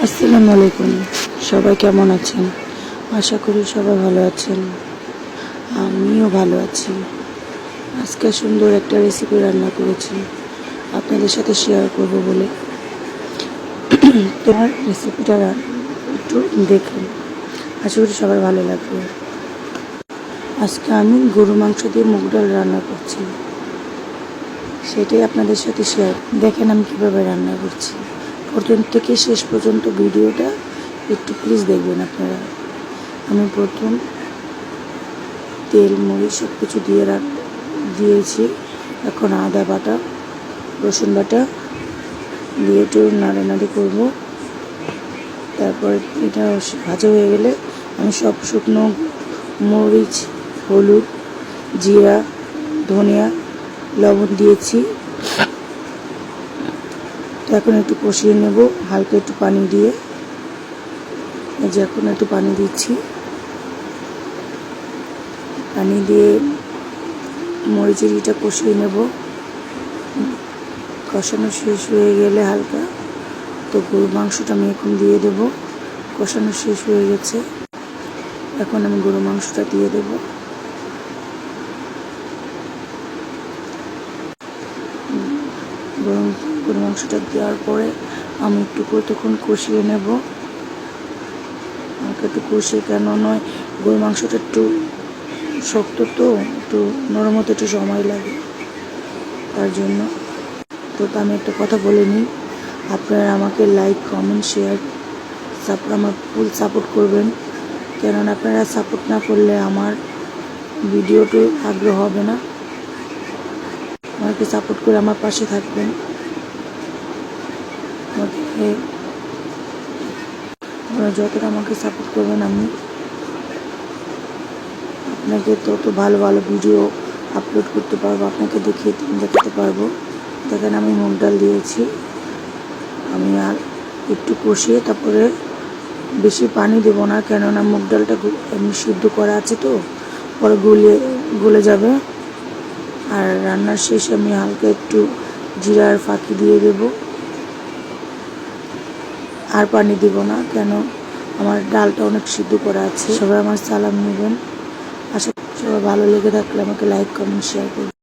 আসসালামু আলাইকুম। সবাই কেমন আছেন? আশা করি সবাই ভালো আছেন। আমিও ভালো আছি। আজকে সুন্দর একটা রেসিপি রান্না করেছি, আপনাদের সাথে শেয়ার করব বলে। তোমার রেসিপিটা একটু দেখুন, আশা করি সবার ভালো লাগবে। আজকে আমি গরু মাংস দিয়ে মুগ ডাল রান্না করছি, সেটাই আপনাদের সাথে শেয়ার। দেখেন আমি কীভাবে রান্না করছি। প্রথম থেকে শেষ পর্যন্ত ভিডিওটা একটু প্লিজ দেখবেন আপনারা। আমি প্রথম তেল মরিচ সব কিছু দিয়েছি। এখন আদা বাটা, রসুন বাটা দিয়ে একটু নাড়ানাড়ি করবো। তারপর এটা ভাজা হয়ে গেলে আমি সব শুকনো মরিচ, হলুদ, জিরা, ধনিয়া, লবণ দিয়েছি। তো এখন একটু কষিয়ে নেব হালকা একটু পানি দিয়ে। এই যে এখন একটু পানি দিচ্ছি। পানি দিয়ে মরিচের ইটা কষিয়ে নেব। কষানো শেষ হয়ে গেলে হালকা, তো গরুর মাংসটা আমি এখন দিয়ে দেব। কষানো শেষ হয়ে গেছে, এখন আমি গরুর মাংসটা দিয়ে দেব। গরুর মাংসটা দেওয়ার পরে আমি একটু কতক্ষণ কষিয়ে নেব। আমাকে একটু কষিয়ে, কেন নয় গরুর মাংসটা একটু শক্ত, তো একটু নরম হতে একটু সময় লাগে, তার জন্য। তো আমি একটা কথা বলে নিই, আপনারা আমাকে লাইক, কমেন্ট, শেয়ার, আমার ফুল সাপোর্ট করবেন। কেননা আপনারা সাপোর্ট না করলে আমার ভিডিওটি আগ্রহ হবে না। আমাকে সাপোর্ট করে আমার পাশে থাকবেন। আপনারা যতটা আমাকে সাপোর্ট করবেন, আমি আপনাকে তত ভালো ভালো ভিডিও আপলোড করতে পারবো, আপনাকে দেখাতে পারবো। দেখেন আমি মুগ ডাল দিয়েছি। আমি আর একটু কষিয়ে তারপরে বেশি পানি দেবো না, কেননা মুগ ডালটা এমনি সিদ্ধ করা আছে, তো পরে গলে যাবে। আর রান্নার শেষে আমি হালকা একটু জিরার ফাঁকি দিয়ে দেব। আর পানি দিব না, কেন আমার ডালটা অনেক সিদ্ধ করা আছে। সবাই আমার সালাম নেবেন। আশা করি সবাই ভালো লেগে থাকলে আমাকে লাইক, কমেন্ট, শেয়ার করবেন।